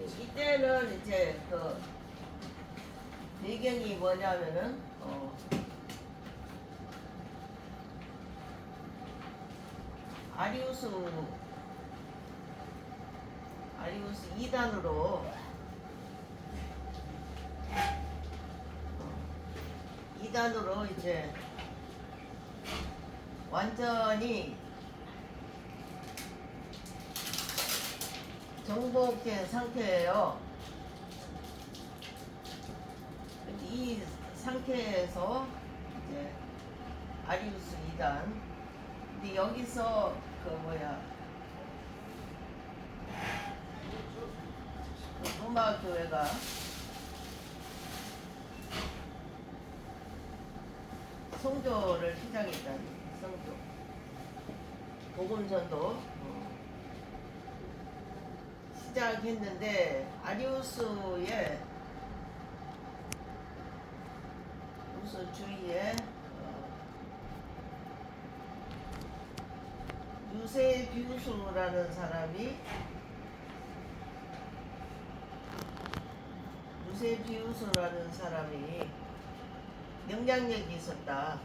이때는 이제 그 배경이 뭐냐면은 아리우스 2단으로 2단으로 이제 완전히 정복된 상태예요. 이 상태에서 이제 아리우스 2단. 근데 여기서 그 뭐야 로마 교회가 성교를 시작했다니. 성교 복음전도 시작했는데 아리우스의 무슨 주위에 유세비우스라는 사람이 영향력이 있었다.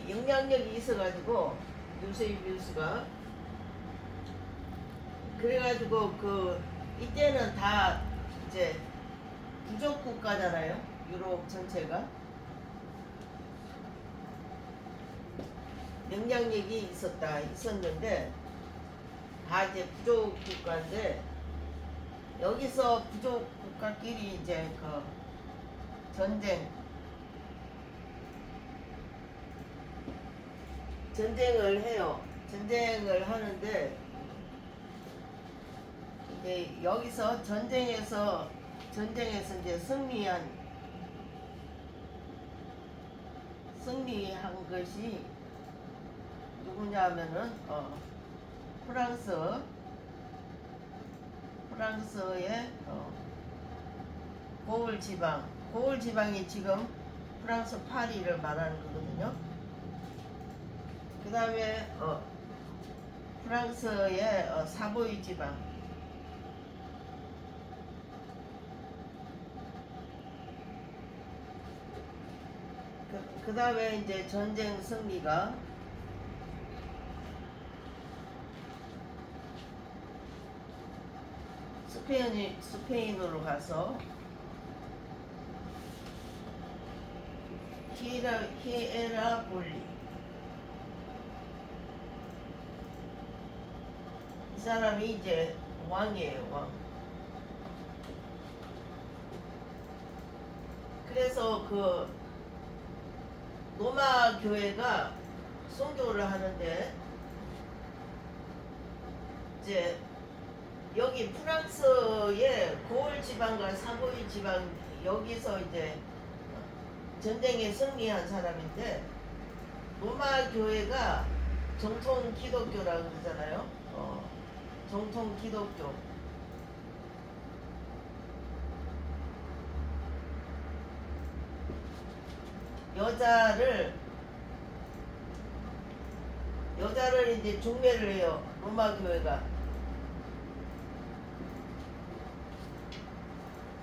영향력이 있어가지고 유세비우스가 그래가지고 그 이때는 다 이제 부족 국가잖아요. 유럽 전체가 영향력이 있었는데 다 이제 부족 국가인데 여기서 부족 국가끼리 이제 그 전쟁을 해요. 전쟁을 하는데 이제 여기서 전쟁에서 이제 승리한 것이 누구냐면은 프랑스의 고을 지방이 지금 프랑스 파리를 말하는 거거든요. 그 다음에 프랑스의 사보이 지방, 그 다음에 이제 전쟁 승리가 스페인으로 가서 히에라폴리 이 사람이 이제 왕이에요. 왕. 그래서 그 로마 교회가 선교를 하는데 이제 여기 프랑스의 고을 지방과 사보이 지방 여기서 이제 전쟁에 승리한 사람인데 로마 교회가 정통 기독교라고 그러잖아요. 정통 기독교. 여자를 이제 중매를 해요. 로마 교회가.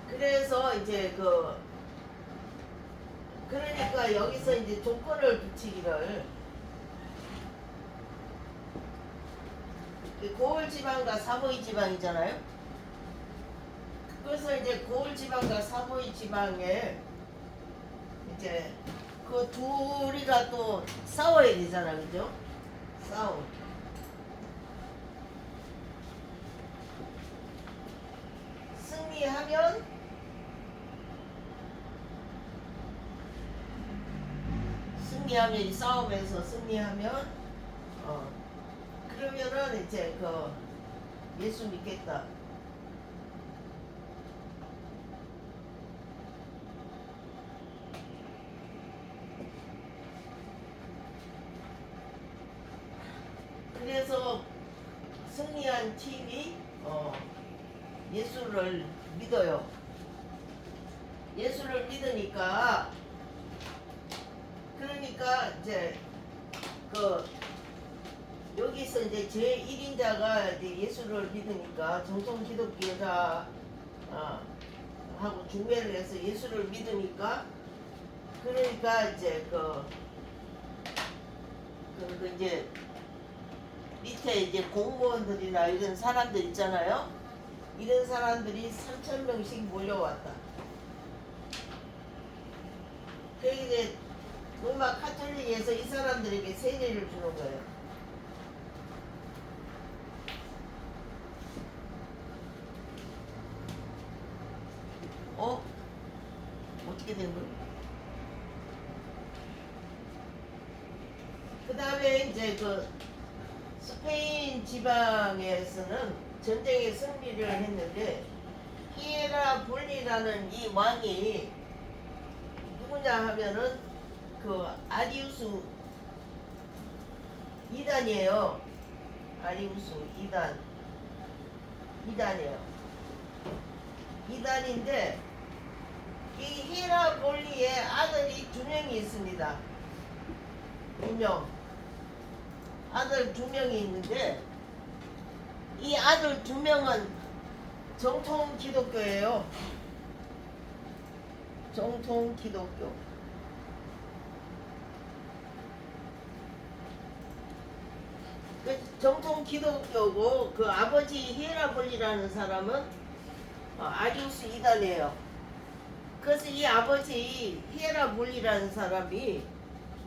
그래서 이제 그러니까 여기서 이제 조건을 붙이기를 고을 지방과 사보이 지방이잖아요. 그래서 이제 고을 지방과 사보이 지방에 이제 그 둘이가 또 싸워야 되잖아, 그죠? 승리하면 이 싸움에서 승리하면 그러면은 이제 예수 믿겠다. 그래서 승리한 팀이 예수를 믿어요. 예수를 믿으니까 그러니까 이제 여기서 이제 제1인자가 이제 예수를 믿으니까 정통 기독교자 하고 중매를 해서 예수를 믿으니까 그러니까 이제 그 이제 밑에 이제 공무원들이나 이런 사람들 있잖아요. 이런 사람들이 3,000명씩 몰려왔다. 그래서 이제 로마 카톨릭에서 이 사람들에게 세례를 주는 거예요. 어떻게 된 거예요? 그 다음에 이제 그 스페인 지방에서는 전쟁에 승리를 했는데 히에라 볼리라는 이 왕이 누구냐 하면은 그 아리우스 2단이에요. 아리우스 2단이에요. 2단인데 이 히에라 볼리의 아들이 2명이 있습니다. 2명. 아들 2명이 있는데 이 아들 2명은 정통 기독교예요. 정통 기독교. 그 정통 기독교고 그 아버지 히에라볼리라는 사람은 아리우스 2단이에요. 그래서 이 아버지 히에라볼리라는 사람이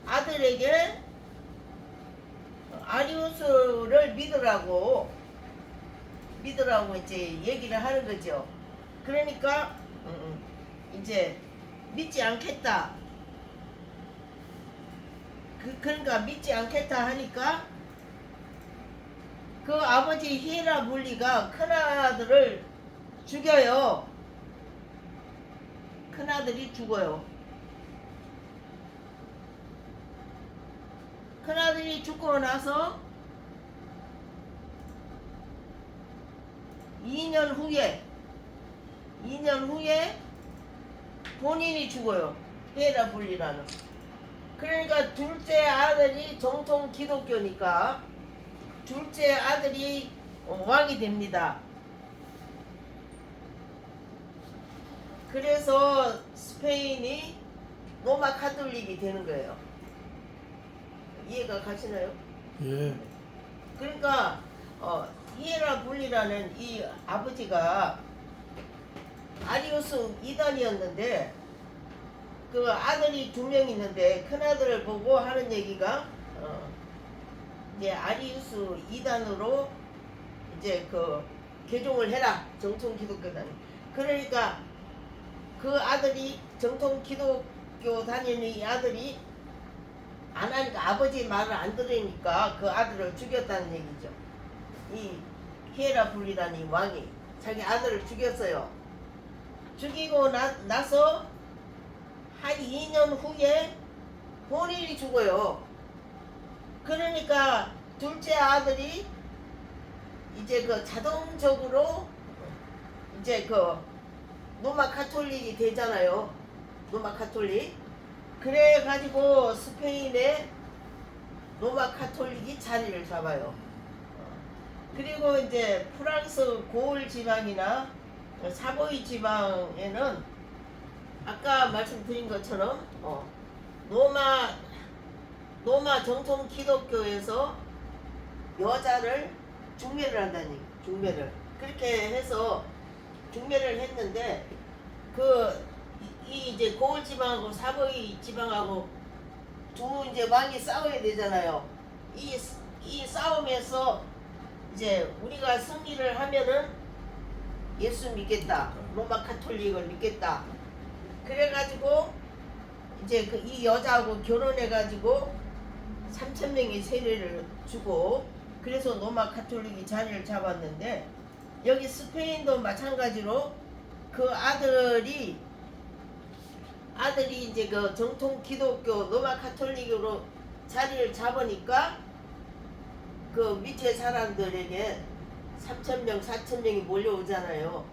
아들에게 아리우스를 믿으라고 이제 얘기를 하는 거죠. 그러니까 이제 믿지 않겠다. 그러니까 믿지 않겠다 하니까 그 아버지 히에라볼리가 큰아들을 죽여요. 큰아들이 죽어요. 큰아들이 죽고 나서 2년 후에 본인이 죽어요. 히에라볼리라는. 그러니까 둘째 아들이 정통 기독교니까 둘째 아들이 왕이 됩니다. 그래서 스페인이 로마 카톨릭이 되는 거예요. 이해가 가시나요? 예. 그러니까 히에라볼리라는 이 아버지가 아리우스 2단이었는데 그 아들이 2명 있는데 큰아들을 보고 하는 얘기가 이제 아리우스 2단으로 이제 그 개종을 해라. 정통 기독교 다니. 그러니까 그 아들이 정통 기독교 다니는 이 아들이 안 하니까 아버지 말을 안 들으니까 그 아들을 죽였다는 얘기죠. 이 히에라볼리라는 왕이 자기 아들을 죽였어요. 죽이고 나서 한 2년 후에 본인이 죽어요. 그러니까 둘째 아들이 이제 그 자동적으로 이제 그 로마 카톨릭이 되잖아요. 로마 카톨릭. 그래 가지고 스페인에 로마 카톨릭이 자리를 잡아요. 그리고 이제 프랑스 고을 지방이나 사보이 지방에는 아까 말씀드린 것처럼 로마 정통 기독교에서 여자를 중매를 한다는 얘기. 중매를 그렇게 해서 중매를 했는데 이 이제 고을 지방하고 사보이 지방하고 두 이제 왕이 싸워야 되잖아요. 이 싸움에서 이제 우리가 승리를 하면은 예수 믿겠다. 로마 카톨릭을 믿겠다. 그래가지고 이제 이 여자하고 결혼해가지고 3,000명의 세례를 주고 그래서 로마 카톨릭이 자리를 잡았는데 여기 스페인도 마찬가지로 그 아들이 이제 그 정통 기독교 로마 카톨릭으로 자리를 잡으니까 그 밑에 사람들에게 3,000명, 4,000명이 몰려오잖아요.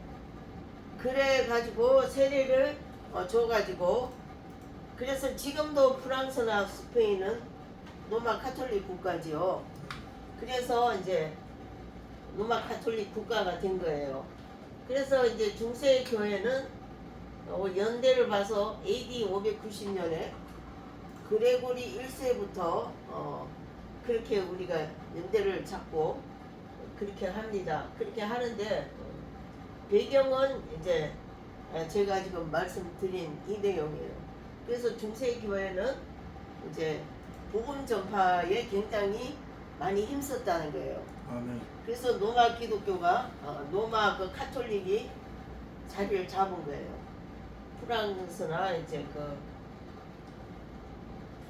그래 가지고 세례를 줘가지고 그래서 지금도 프랑스나 스페인은 로마 카톨릭 국가지요. 그래서 이제 로마 가톨릭 국가가 된 거예요. 그래서 이제 중세 교회는 연대를 봐서 AD 590년에 그레고리 1세부터 그렇게 우리가 연대를 잡고 그렇게 합니다. 그렇게 하는데 배경은 이제 제가 지금 말씀드린 이 내용이에요. 그래서 중세 교회는 이제 복음 전파에 굉장히 많이 힘썼다는 거예요. 아멘. 그래서 로마 기독교가 로마 그 카톨릭이 자리를 잡은 거예요. 프랑스나 이제 그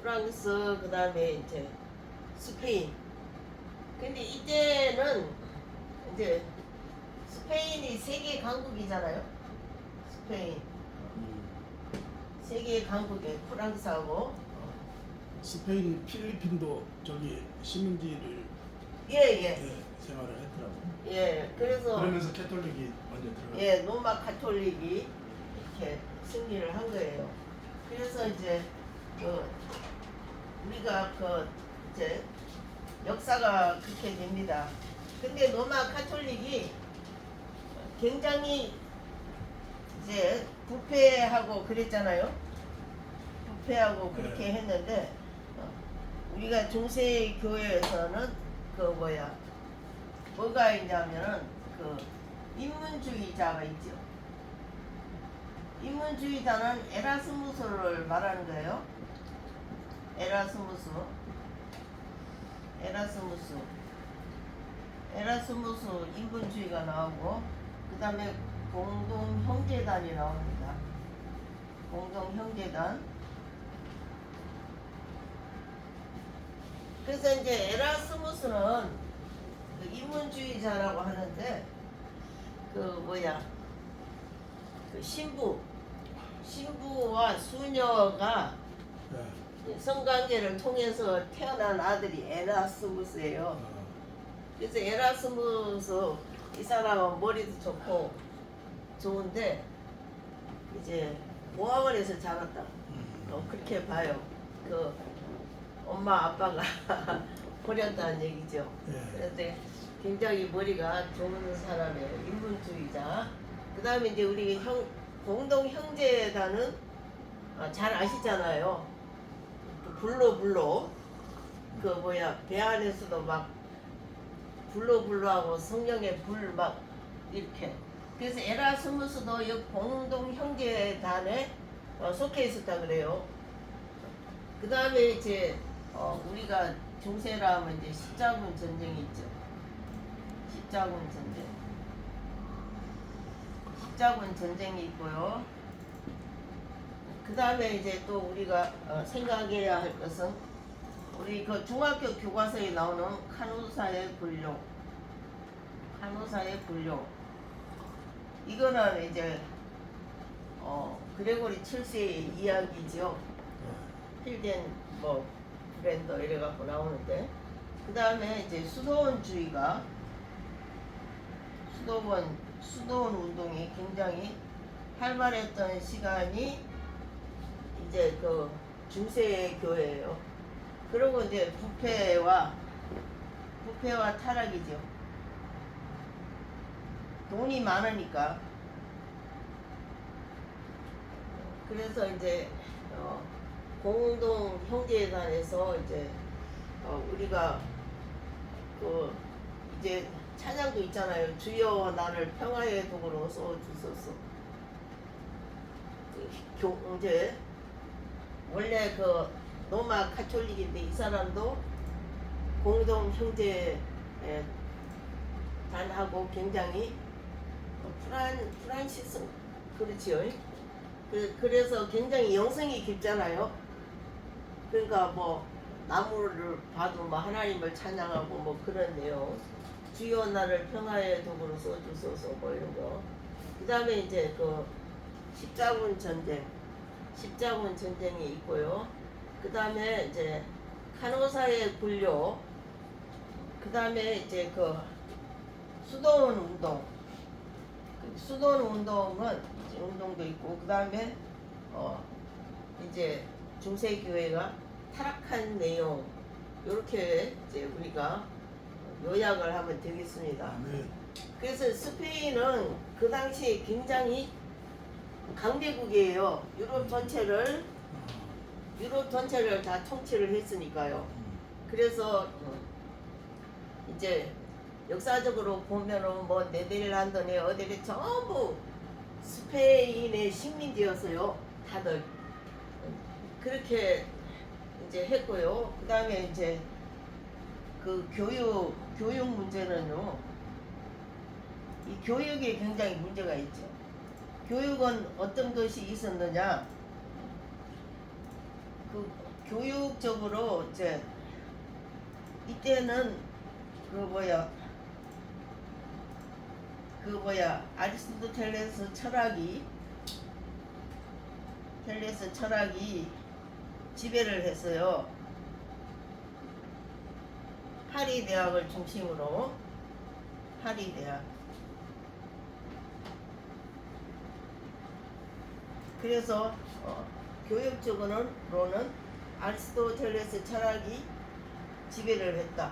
프랑스 그다음에 이제 스페인. 근데 이때는 이제 스페인이 세계 강국이잖아요. 스페인 세계 강국에 프랑스하고 스페인, 필리핀도 저기 식민지를 예예 생활을 했더라고. 예. 그래서 그러면서 캐톨릭이 먼저 들어가. 예 로마 가톨릭이 이렇게 승리를 한 거예요. 그래서 이제 우리가 이제 역사가 그렇게 됩니다. 근데 로마 가톨릭이 굉장히 이제 부패하고 그랬잖아요. 부패하고 그렇게 했는데 우리가 중세 교회에서는 뭐가 있냐면은 인문주의자가 있죠. 인문주의자는 에라스무스를 말하는 거예요. 에라스무스 인본주의가 나오고 그 다음에 공동형제단이 나옵니다. 공동형제단. 그래서 이제 에라스무스는 인문주의자라고 하는데 신부와 수녀가 성관계를 통해서 태어난 아들이 에라스무스예요. 그래서 에라스무스 이 사람은 머리도 좋고 좋은데 이제 모학원에서 자랐다. 그렇게 봐요. 엄마 아빠가 버렸다는 얘기죠. 그런데 굉장히 머리가 좋은 사람이에요. 인문주의자. 그 다음에 이제 우리 공동 형제단은 잘 아시잖아요. 불로 배 안에서도 막 불로하고 성령의 불 막 이렇게. 그래서 에라스무스도 이 공동 형제단에 속해 있었다 그래요. 그 다음에 이제 우리가 중세라 하면 이제 십자군 전쟁이 있죠. 십자군 전쟁이 있고요. 그 다음에 이제 또 우리가 생각해야 할 것은 우리 중학교 교과서에 나오는 카누사의 불교. 이거는 이제 그레고리 7세의 이야기죠. 필덴 브랜더 이래갖고 나오는데 그 다음에 이제 수도원주의가 수도원 운동이 굉장히 활발했던 시간이 이제 중세 교회예요. 그리고 이제 부패와 타락이죠. 돈이 많으니까. 그래서 이제 공동 형제단에서 이제 우리가 이제 찬양도 있잖아요. 주여 나를 평화의 도구로 써 주소서. 이제 원래 로마 가톨릭인데 이 사람도 공동 형제 단하고 굉장히 프란시스 그렇지요. 그래서 굉장히 영성이 깊잖아요. 그러니까 나무를 봐도 하나님을 찬양하고 그런 내용. 주여 나를 평화의 도구로 써주소서 이런 거. 그 다음에 이제 십자군 전쟁이 있고요. 그 다음에 이제 간호사의 굴욕. 그 다음에 이제 수도원 운동도 있고, 그 다음에 이제 중세 교회가 타락한 내용, 이렇게 이제 우리가 요약을 하면 되겠습니다. 아멘. 그래서 스페인은 그 당시에 굉장히 강대국이에요. 유럽 전체를 다 통치를 했으니까요. 그래서 이제 역사적으로 보면은 뭐 네덜란드네 어디를 전부 스페인의 식민지였어요. 다들 그렇게 이제 했고요. 그 다음에 이제 그 교육 문제는요. 이 교육에 굉장히 문제가 있죠. 교육은 어떤 것이 있었느냐? 그 교육적으로 이제 이때는 그 뭐야 아리스토텔레스 철학이 지배를 했어요. 파리 대학을 중심으로 파리 대학. 그래서 교육적으로는 아리스토텔레스 철학이 지배를 했다.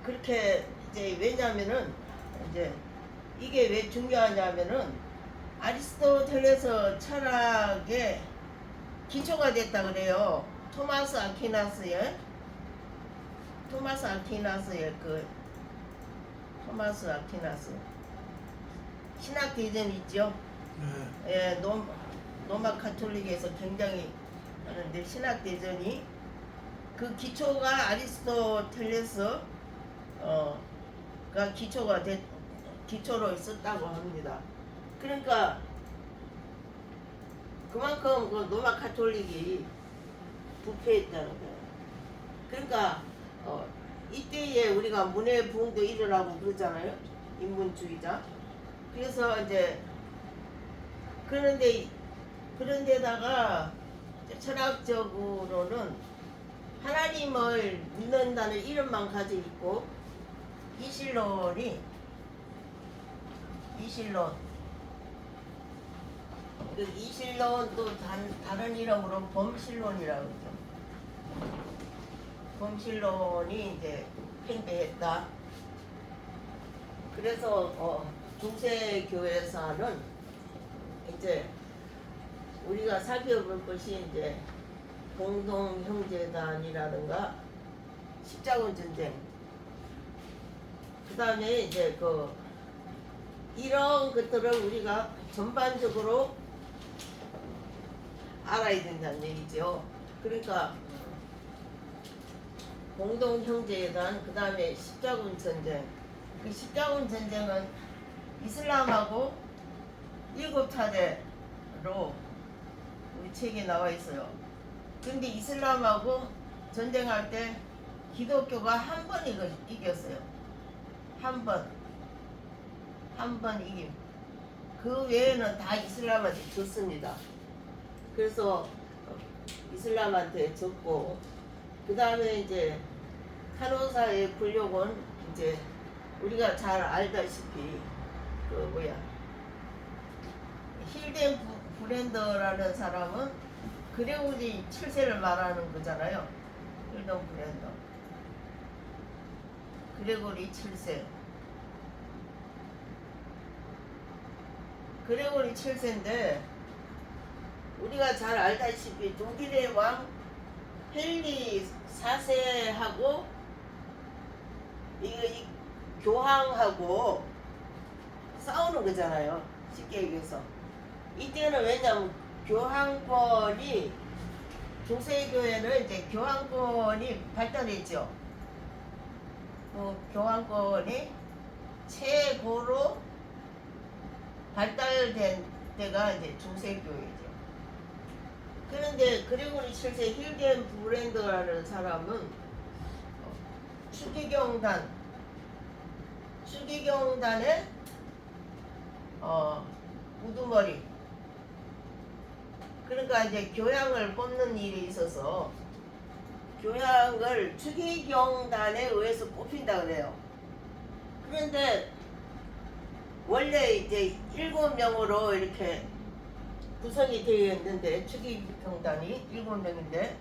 그렇게 이제 왜냐면은 이제 이게 왜 중요하냐면은 아리스토텔레스 철학의 기초가 됐다 그래요. 토마스 아퀴나스의 신학 대전 있죠. 네. 예, 로마 카톨릭에서 굉장히 하는데 신학 대전이 그 기초가 아리스토텔레스 가 기초로 있었다고 합니다. 그러니까 그만큼 그 로마 카톨릭이 부패했다는 거예요. 그러니까 이때에 우리가 문해 부흥도 일어나고 그러잖아요. 인문주의자. 그래서 이제 그런데다가 철학적으로는 하나님을 믿는다는 이름만 가지고 있고 이실론 그 이실론도 다른 이름으로 범실론이라고 그러죠. 범실론이 이제 팽배했다. 그래서 중세교회사는 이제 우리가 살펴볼 것이 이제 공동형제단이라든가 십자군 전쟁, 그 다음에 이제 이런 것들을 우리가 전반적으로 알아야 된다는 얘기죠. 그러니까 공동형제단, 그 다음에 십자군 전쟁. 그 십자군 전쟁은 이슬람하고 7차례로 우리 책에 나와 있어요. 근데 이슬람하고 전쟁할 때 기독교가 한 번 이겼어요. 한 번 이김. 그 외에는 다 이슬람한테 졌습니다. 그래서 이슬람한테 졌고, 그 다음에 이제 간호사의 굴욕은 이제 우리가 잘 알다시피 힐덴 브랜더라는 사람은 그레고리 7세를 말하는 거잖아요. 힐덴 브랜더. 그레고리 7세. 그레고리 7세인데 우리가 잘 알다시피 독일의 왕 헨리 4세하고 이 교황하고 싸우는 거잖아요. 쉽게 얘기해서. 이때는 왜냐면 교황권이 중세교회는 이제 교황권이 발달했죠. 교황권이 최고로 발달된 때가 이제 중세교회죠. 그런데 그레고리 7세 힐덴 브랜드라는 사람은 추기경단의 우두머리. 그러니까 이제 교양을 뽑는 일이 있어서 교양을 추기경단에 의해서 뽑힌다 그래요. 그런데 원래 이제 7명으로 이렇게 구성이 되어 있는데 추기경단이 7명인데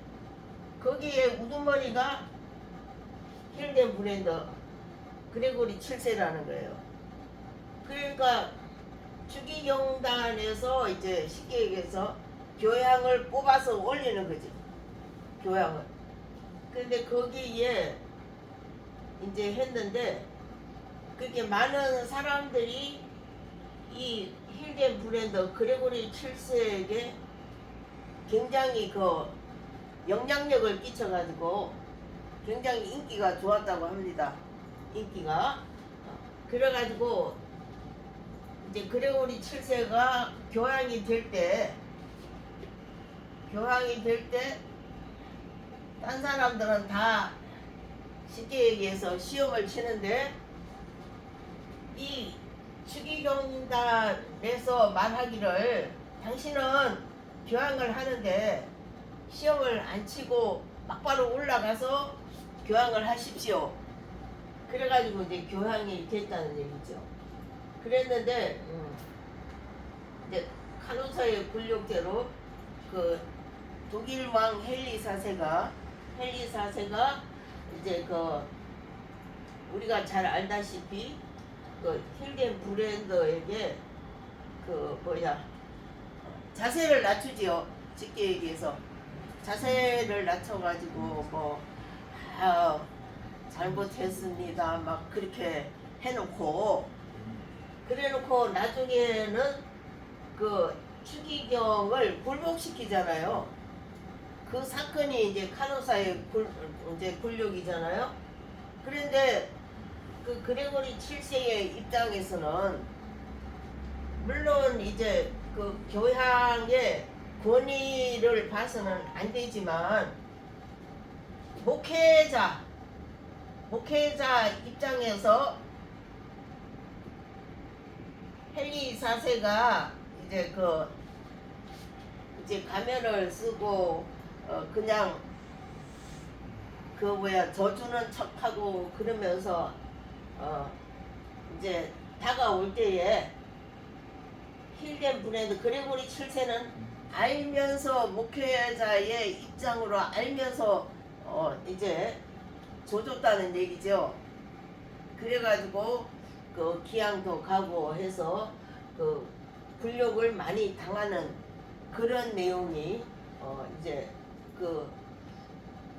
거기에 우두머리가 힐덴 힐덴 브랜드 그레고리 7세라는 거예요. 그러니까 추기경단에서 이제 쉽게 얘기해서 교양을 뽑아서 올리는 거지. 교양을. 근데 거기에 이제 했는데 그렇게 많은 사람들이 이 힐덴 브랜드 그레고리 7세에게 굉장히 그 영향력을 끼쳐가지고 굉장히 인기가 좋았다고 합니다. 인기가. 그래가지고 이제 그레고리 7세가 교황이 될 때 딴 사람들은 다 쉽게 얘기해서 시험을 치는데 이 추기경단에서 말하기를 당신은 교황을 하는데 시험을 안 치고 막바로 올라가서 교황을 하십시오. 그래가지고 이제 교황이 됐다는 얘기죠. 그랬는데 이제 카노사의 굴욕대로 그 독일 왕 헨리 4세가 이제 그 우리가 잘 알다시피 그 힐덴 브랜드에게 그 자세를 낮추지요. 쉽게 얘기해서 자세를 낮춰가지고 뭐 잘못했습니다 막 그렇게 해놓고 그래놓고 나중에는 그 추기경을 굴복시키잖아요. 그 사건이 이제 카노사의 이제 굴욕이잖아요. 그런데 그 그레고리 7세의 입장에서는 물론 이제 그 교황의 권위를 봐서는 안 되지만 목회자 입장에서 헨리 4세가 이제 이제 가면을 쓰고 그냥 져주는 척하고 그러면서 이제 다가올 때에 힐덴 브랜드 그레고리 7세는 알면서 목회자의 입장으로 알면서 이제 줘줬다는 얘기죠. 그래가지고 그 기양도 가고 해서 그 굴욕을 많이 당하는 그런 내용이 이제 그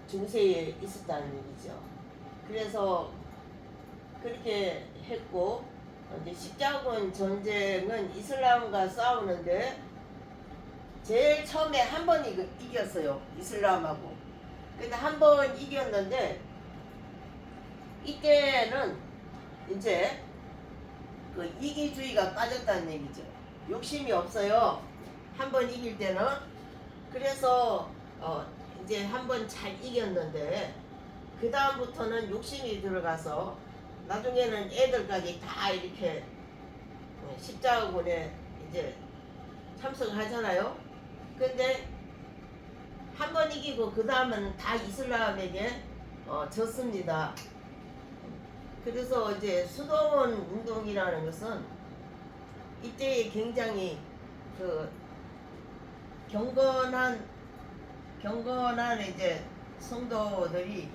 중세에 있었다는 얘기죠. 그래서 그렇게 했고 이제 십자군 전쟁은 이슬람과 싸우는데 제일 처음에 한 번 이겼어요. 이슬람하고. 근데 한 번 이겼는데 이때는 이제 그 이기주의가 빠졌다는 얘기죠. 욕심이 없어요. 한 번 이길 때는. 그래서 이제 한 번 잘 이겼는데 그 다음부터는 욕심이 들어가서 나중에는 애들까지 다 이렇게 십자군에 이제 참석하잖아요. 근데 한 번 이기고 그 다음은 다 이슬람에게 졌습니다. 그래서 이제 수도원 운동이라는 것은 이때에 굉장히 그 경건한 이제 성도들이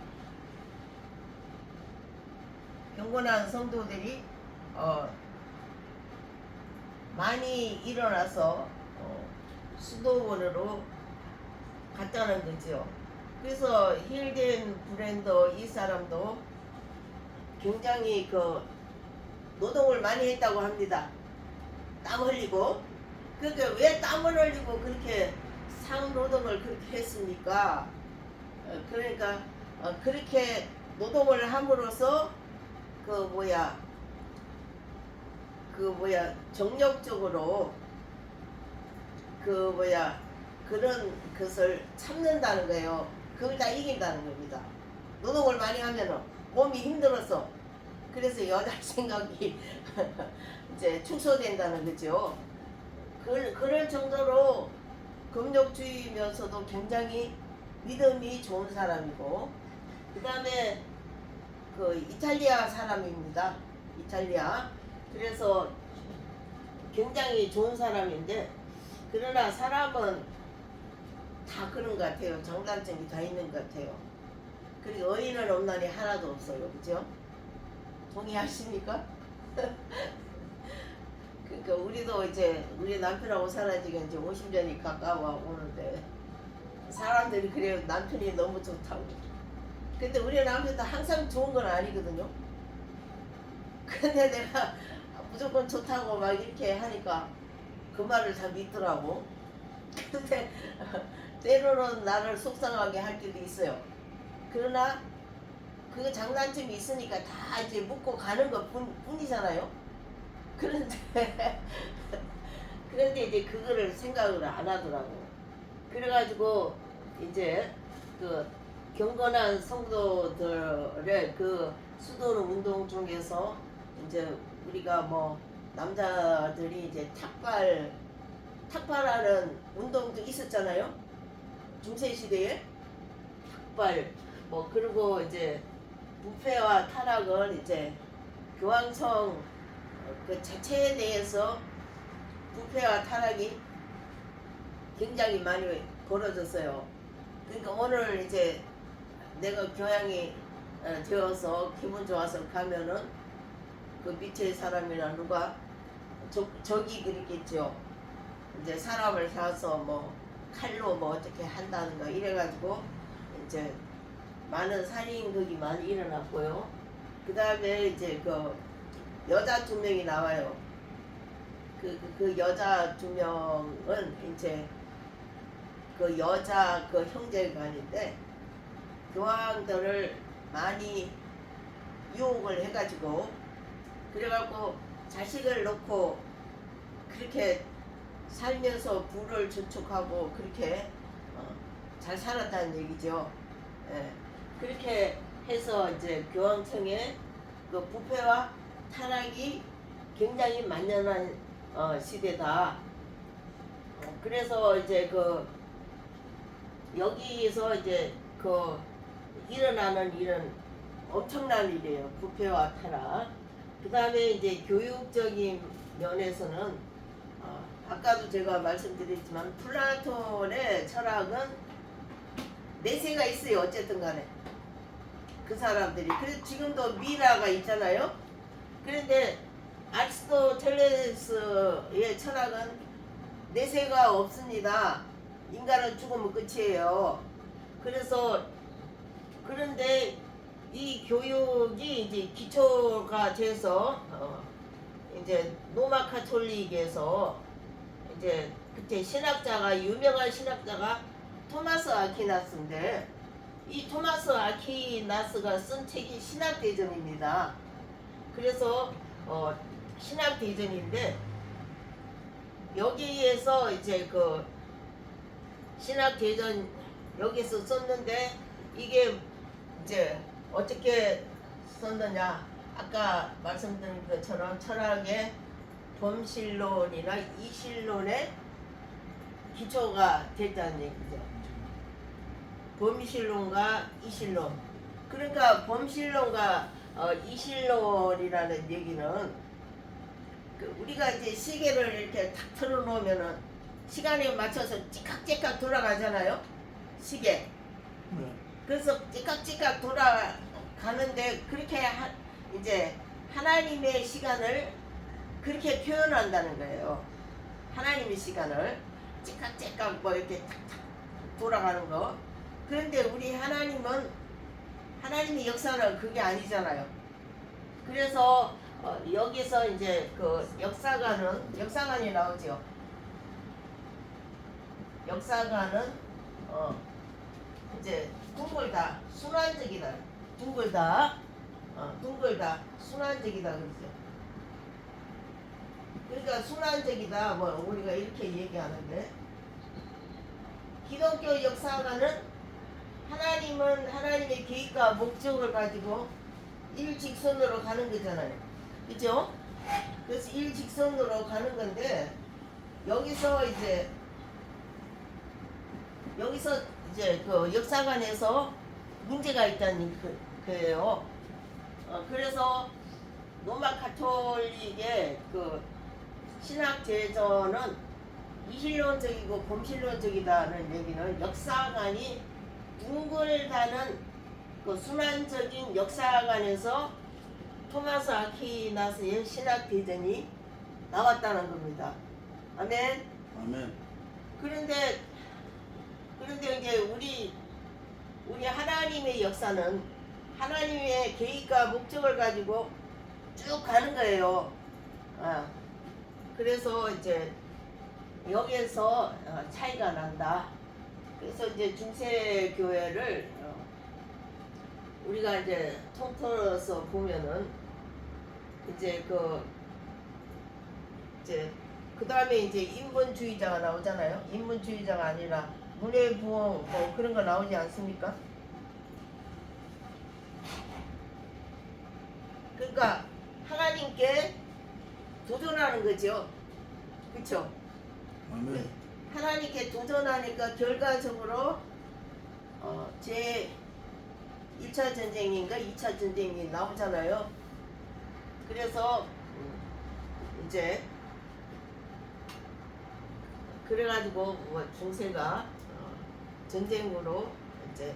많이 일어나서 수도원으로 갔다는 거죠. 그래서 힐덴 브랜드 이 사람도 굉장히 그 노동을 많이 했다고 합니다. 땀 흘리고. 그러니까 왜 땀을 흘리고 그렇게 상노동을 그렇게 했습니까? 그러니까 그렇게 노동을 함으로써 정력적으로 그런 것을 참는다는 거예요. 그걸 다 이긴다는 겁니다. 노동을 많이 하면은 몸이 힘들어서. 그래서 여자 생각이 이제 축소된다는 거죠. 그럴 정도로 금욕주의면서도 굉장히 믿음이 좋은 사람이고, 그 다음에 그 이탈리아 사람입니다. 이탈리아. 그래서 굉장히 좋은 사람인데, 그러나 사람은 다 그런 것 같아요. 장단점이 다 있는 것 같아요. 그리고 의인은 없나니 하나도 없어요. 그죠? 동의하십니까? 그러니까 우리도 이제 우리 남편하고 살아지가 이제 50년이 가까워 오는데 사람들이 그래요. 남편이 너무 좋다고. 근데 우리 남편도 항상 좋은 건 아니거든요. 근데 내가 무조건 좋다고 막 이렇게 하니까 그 말을 다 믿더라고. 근데 때로는 나를 속상하게 할 때도 있어요. 그러나 그 장단점이 있으니까 다 이제 묻고 가는 것 뿐이잖아요. 그런데 그런데 이제 그거를 생각을 안 하더라고. 그래가지고 이제 그 경건한 성도들의 그 수도는 운동 중에서 이제 우리가 뭐 남자들이 이제 탁발하는 운동도 있었잖아요. 중세 시대에 탁발 뭐 그리고 이제 부패와 타락은 이제 교황청 그 자체에 대해서 부패와 타락이 굉장히 많이 벌어졌어요. 그러니까 오늘 이제 내가 교양이 되어서 기분 좋아서 가면은 그 밑에 사람이나 누가 적이 그랬겠죠. 이제 사람을 사서 뭐 칼로 뭐 어떻게 한다는가 이래가지고 이제 많은 살인극이 많이 일어났고요. 그 다음에 이제 그 여자 2명이 나와요. 그 여자 2명은 이제 그 여자 그 형제간인데 교황들을 많이 유혹을 해가지고 그래갖고 자식을 놓고 그렇게 살면서 부를 저축하고 그렇게 잘 살았다는 얘기죠. 예. 그렇게 해서 이제 교황청의 그 부패와 타락이 굉장히 만연한 시대다. 그래서 이제 그 여기에서 이제 그 일어나는 일은 엄청난 일이에요. 부패와 타락. 그 다음에 이제 교육적인 면에서는 아까도 제가 말씀드렸지만 플라톤의 철학은 내세가 있어요. 어쨌든 간에 그 사람들이. 그래서 지금도 미라가 있잖아요. 그런데 아리스토텔레스의 철학은 내세가 없습니다. 인간은 죽으면 끝이에요. 그래서 그런데 이 교육이 이제 기초가 돼서 이제 로마 카톨릭에서 이제 그때 신학자가 유명한 신학자가 토마스 아퀴나스인데 이 토마스 아퀴나스가 쓴 책이 신학대전입니다. 그래서 신학대전인데 여기에서 이제 그 신학대전 여기서 썼는데 이게 이제 어떻게 썼느냐 아까 말씀드린 것처럼 철학의 범실론이나 이실론의 기초가 됐다는 얘기죠. 범실론과 이실론. 그러니까 범실론과 이실론이라는 얘기는 그 우리가 이제 시계를 이렇게 탁 틀어놓으면은 시간에 맞춰서 찌깍찌깍 돌아가잖아요. 시계. 네. 그래서 찌깍찌깍 돌아가는데 그렇게 이제 하나님의 시간을 그렇게 표현한다는 거예요. 하나님의 시간을 찌깍찌깍 뭐 이렇게 탁탁 돌아가는 거. 그런데 우리 하나님은 하나님의 역사는 그게 아니잖아요. 그래서 여기서 이제 그 역사관이 나오죠. 역사관은 이제 둥글다, 순환적이다, 둥글다, 순환적이다 그러죠. 그러니까 순환적이다, 뭐 우리가 이렇게 얘기하는데 기독교 역사관은 하나님은 하나님의 계획과 목적을 가지고 일직선으로 가는 거잖아요. 그죠? 그래서 일직선으로 가는 건데 여기서 이제 그 역사관에서 문제가 있다는 거예요. 그래서 로마 카톨릭의 그 신학 제전은 이실론적이고 범실론적이다는 얘기는 역사관이 둥글다는 그 순환적인 역사관에서 토마스 아퀴나스의 신학 대전이 나왔다는 겁니다. 아멘. 아멘. 그런데 이제 우리 하나님의 역사는 하나님의 계획과 목적을 가지고 쭉 가는 거예요. 그래서 이제 여기에서 차이가 난다. 그래서 이제 중세 교회를 우리가 이제 통틀어서 보면은 이제 그 다음에 이제 인본주의자가 나오잖아요. 인본주의자가 아니라 문해부흥 뭐 그런 거 나오지 않습니까? 그러니까 하나님께 도전하는 거죠. 그렇죠? 아멘. 하나님께 도전하니까 결과적으로 제 1차 전쟁인가 2차 전쟁이 나오잖아요. 그래서 이제 그래가지고 뭐 중세가 전쟁으로 이제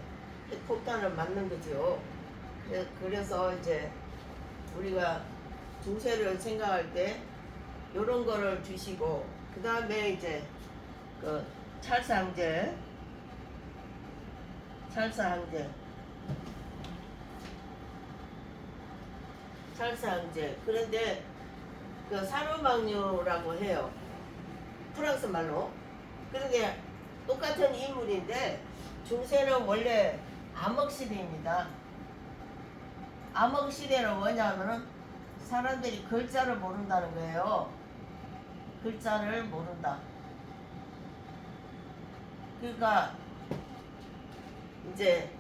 핵폭탄을 맞는 거죠. 그래서 이제 우리가 중세를 생각할 때 요런 거를 주시고, 그 다음에 이제 그 찰스 황제 그런데 그 사르망류라고 해요. 프랑스 말로. 그런데 똑같은 인물인데 중세는 원래 암흑시대입니다. 암흑시대는 뭐냐면은 사람들이 글자를 모른다는 거예요. 글자를 모른다. 그러니까 이제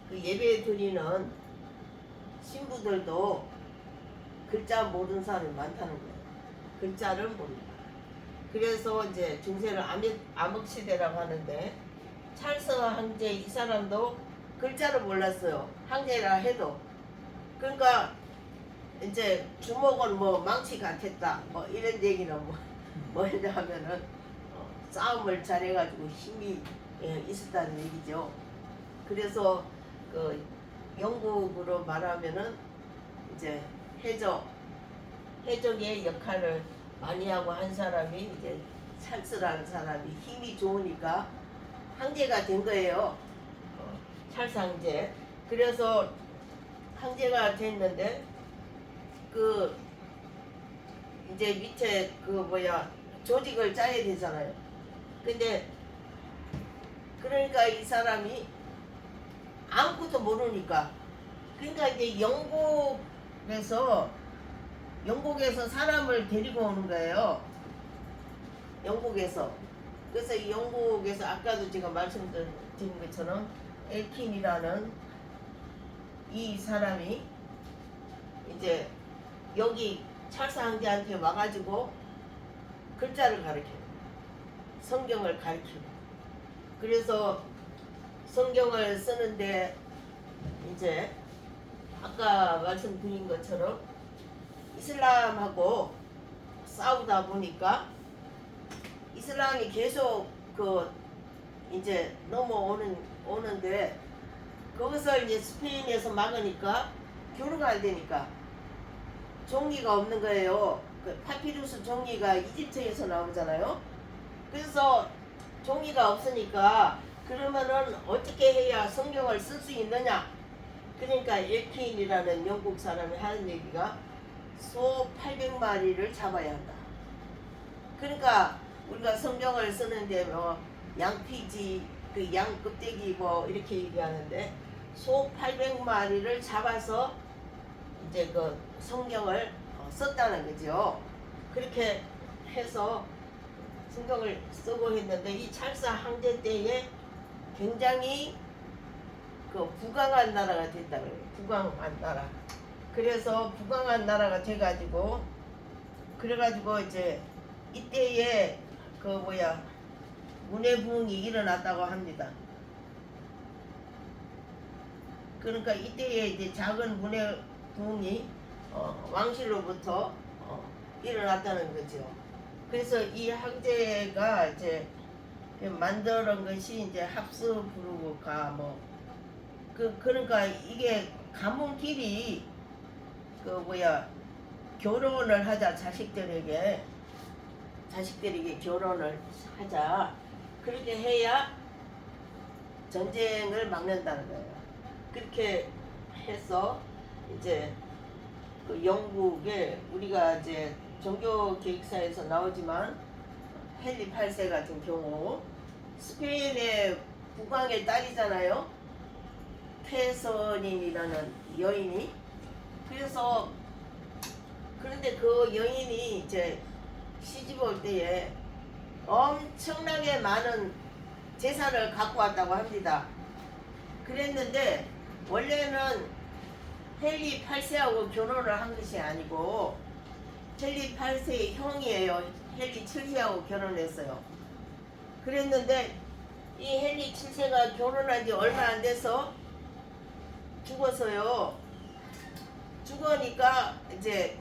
그 예배 드리는 신부들도 글자 모르는 사람이 많다는 거예요. 글자를 모른다. 그래서 이제 중세를 암흑시대라고 하는데, 찰스 황제 이 사람도 글자를 몰랐어요. 황제라 해도. 그러니까 이제 주먹은 뭐 망치 같았다 뭐 이런 얘기는 뭐냐 하면은 싸움을 잘해가지고 힘이 있었다는 얘기죠. 그래서 그 영국으로 말하면은 이제 해적의 역할을 많이 하고 한 사람이 이제 찰스라는 사람이 힘이 좋으니까 황제가 된 거예요. 찰스 황제. 그래서 황제가 됐는데 그 이제 밑에 조직을 짜야 되잖아요. 근데 그러니까 이 사람이 아무것도 모르니까, 그러니까 이제 영국에서 사람을 데리고 오는 거예요. 영국에서. 그래서 이 영국에서 아까도 제가 말씀드린 것처럼 엘킨이라는 이 사람이 이제 여기 찰스 황제한테 와가지고 글자를 가르쳐요. 성경을 가르치고. 그래서 성경을 쓰는데 이제 아까 말씀드린 것처럼 이슬람하고 싸우다 보니까 이슬람이 계속 이제 오는데 거기서 이제 스페인에서 막으니까 교류가 안 되니까 종이가 없는 거예요. 그 파피루스 종이가 이집트에서 나오잖아요. 그래서 종이가 없으니까 그러면은 어떻게 해야 성경을 쓸 수 있느냐? 그러니까 엘킨이라는 영국 사람이 하는 얘기가 소 800마리를 잡아야 한다. 그러니까 우리가 성경을 쓰는데 양피지 그 양 껍데기 이렇게 얘기하는데 소 800마리를 잡아서 이제 그 성경을 썼다는 거죠. 그렇게 해서 성경을 쓰고 했는데 이 찰스 황제 때에 굉장히 부강한 나라가 됐다 그래요. 부강한 나라. 그래서 부강한 나라가 돼가지고 그래가지고 이제 이때에 문해부흥이 일어났다고 합니다. 그러니까 이때에 이제 작은 문해부흥이 왕실로부터 일어났다는 거죠. 그래서 이 황제가 이제 만드는 것이 이제 합스부르크가 그러니까 이게 가문끼리 그 뭐야 결혼을 하자 자식들에게 결혼을 하자 그렇게 해야 전쟁을 막는다는 거예요. 그렇게 해서 이제 그 영국에 우리가 이제 종교 계획사에서 나오지만 헨리 8세 같은 경우 스페인의 국왕의 딸이잖아요. 캐서린이라는 여인이. 그래서 그런데 그 여인이 이제 시집 올 때에 엄청나게 많은 재산을 갖고 왔다고 합니다. 그랬는데 원래는 헨리 8세하고 결혼을 한 것이 아니고 헨리 8세의 형이에요. 헨리 7세하고 결혼했어요. 그랬는데 이 헨리 7세가 결혼한 지 얼마 안 돼서 죽었어요. 죽으니까 이제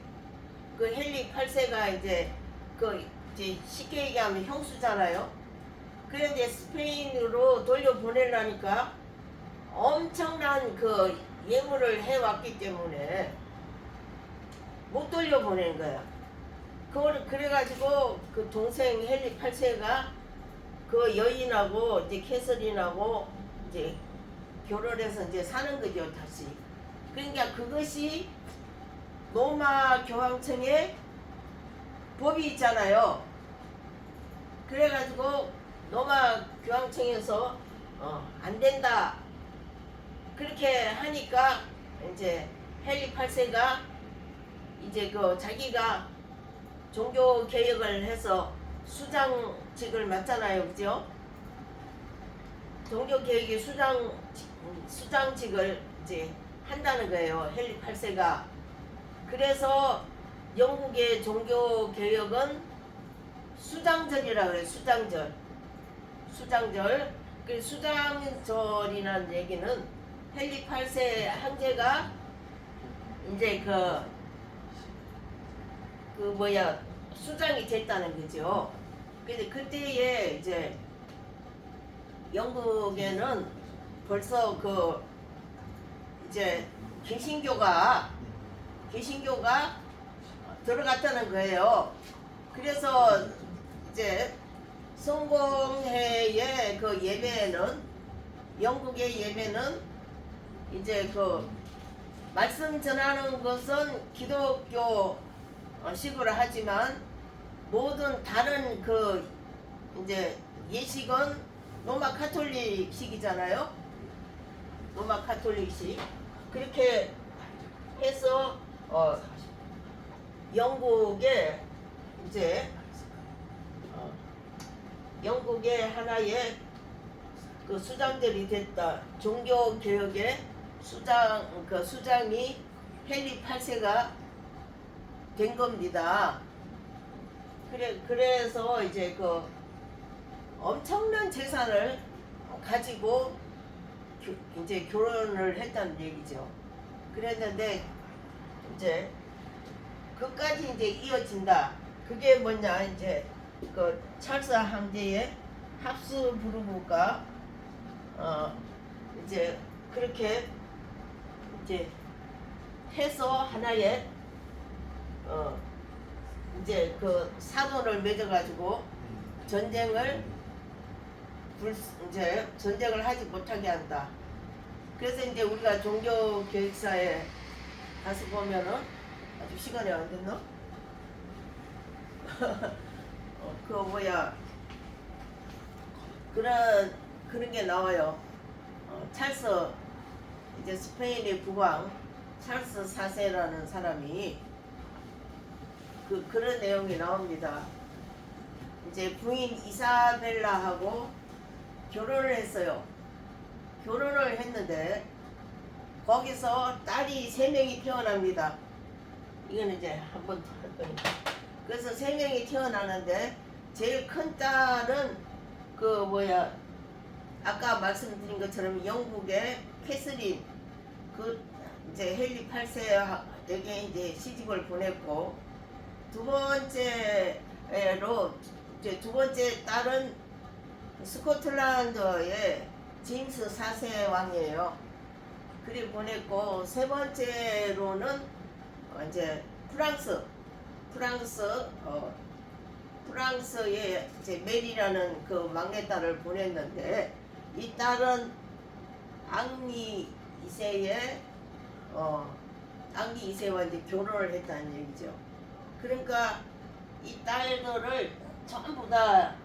그 헨리 8세가 이제 이제 쉽게 얘기하면 형수잖아요. 그런데 스페인으로 돌려보내려니까 엄청난 그 예물을 해왔기 때문에 못 돌려보내는 거야. 그래가지고 그 동생 헨리 8세가 그 여인하고 이제 캐서린하고 이제 결혼해서 이제 사는 거죠, 다시. 그러니까 그것이 로마 교황청의 법이 있잖아요. 그래가지고 로마 교황청에서 안 된다 그렇게 하니까 이제 헨리 8세가 이제 그 자기가 종교 개혁을 해서 수장직을 맡잖아요, 그죠? 종교 개혁의 수장직을 이제 한다는 거예요, 헨리 8세가. 그래서 영국의 종교 개혁은 수장절이라 그래요. 수장절. 그 수장절이라는 얘기는 헨리 8세 황제가 이제 수장이 됐다는 거죠. 근데 그때에 이제 영국에는 벌써 이제 개신교가 들어갔다는 거예요. 그래서 이제 성공회의 그 예배는 영국의 예배는 이제 말씀 전하는 것은 기독교 식으로 하지만 모든 다른 이제 예식은 로마 카톨릭식이잖아요. 로마 카톨릭식. 그렇게 해서 영국의 이제 영국의 하나의 수장들이 됐다. 종교 개혁의 수장이 헨리 8세가 된 겁니다. 그래서 이제 엄청난 재산을 가지고 이제 결혼을 했다는 얘기죠. 그랬는데 이제 그까지 이제 이어진다. 그게 뭐냐, 이제 찰스 황제의 합스부르크가 이제 그렇게 이제 해서 하나의 이제 사돈을 맺어가지고 이제 전쟁을 하지 못하게 한다. 그래서 이제 우리가 종교 교육사에 가서 보면은 아주 시간이 안 됐나? 그런 게 나와요. 찰스 이제 스페인의 국왕 찰스 4세라는 사람이 그런 내용이 나옵니다. 이제 부인 이사벨라하고 결혼을 했어요. 결혼을 했는데 거기서 딸이 3명이 태어납니다. 이거는 이제 한 번 더 할 거니까. 그래서 3명이 태어나는데 제일 큰 딸은 아까 말씀드린 것처럼 영국의 캐서린 이제 헨리 8세에게 이제 시집을 보냈고 두 번째 딸은 스코틀랜드의 제임스 4세 왕이에요. 그리 보냈고 세 번째로는 이제 프랑스에 이제 메리라는 그 막내딸을 보냈는데 이 딸은 앙리 2세에 앙리 2세와 이제 결혼을 했다는 얘기죠. 그러니까 이 딸들을 전부 다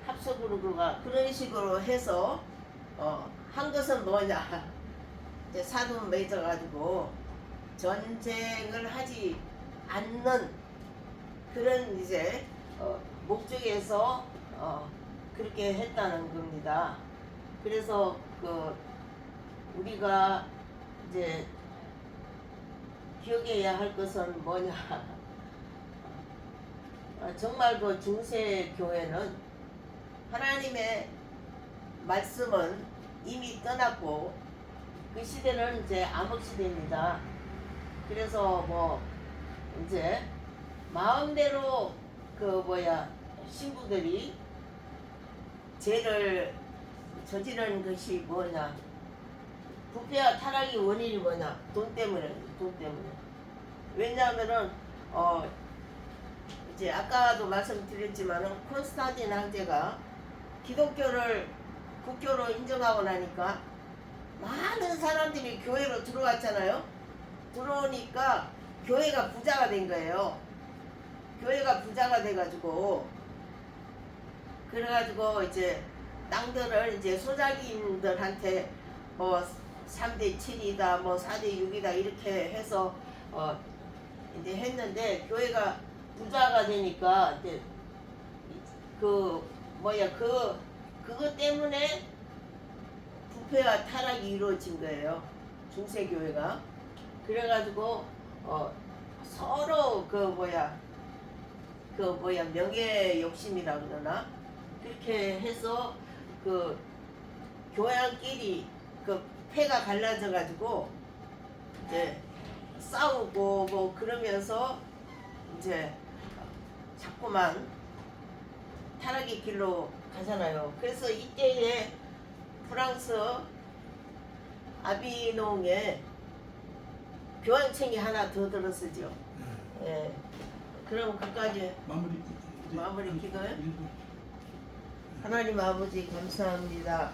합석으로가 그런 식으로 해서 한 것은 뭐냐, 이제 사돈 맺어가지고 전쟁을 하지 않는 그런 이제 목적에서 그렇게 했다는 겁니다. 그래서 그 우리가 이제 기억해야 할 것은 뭐냐, 정말 그 중세 교회는 하나님의 말씀은 이미 떠났고 그 시대는 이제 암흑 시대입니다. 그래서 뭐 이제 마음대로 신부들이 죄를 저지르는 것이 뭐냐, 부패와 타락의 원인이 뭐냐, 돈 때문에. 왜냐하면은 이제 아까도 말씀드렸지만은 콘스탄틴 황제가 기독교를 국교로 인정하고 나니까 많은 사람들이 교회로 들어왔잖아요. 들어오니까 교회가 부자가 된 거예요. 교회가 부자가 돼가지고 그래가지고 이제 땅들을 이제 소작인들한테 뭐 3대 7이다 뭐 4대 6이다 이렇게 해서 이제 했는데 교회가 부자가 되니까 이제 그것 때문에 부패와 타락이 이루어진 거예요. 중세교회가. 그래가지고 서로 명예 욕심이라 그러나 그렇게 해서 그 교회끼리 그 패가 갈라져 가지고 이제 싸우고 뭐 그러면서 이제 자꾸만 타락의 길로 가잖아요. 그래서 이때에 프랑스 아비뇽에 교황청이 하나 더 들었으죠. 예. 그럼 그까지 마무리 기도요. 하나님 아버지 감사합니다.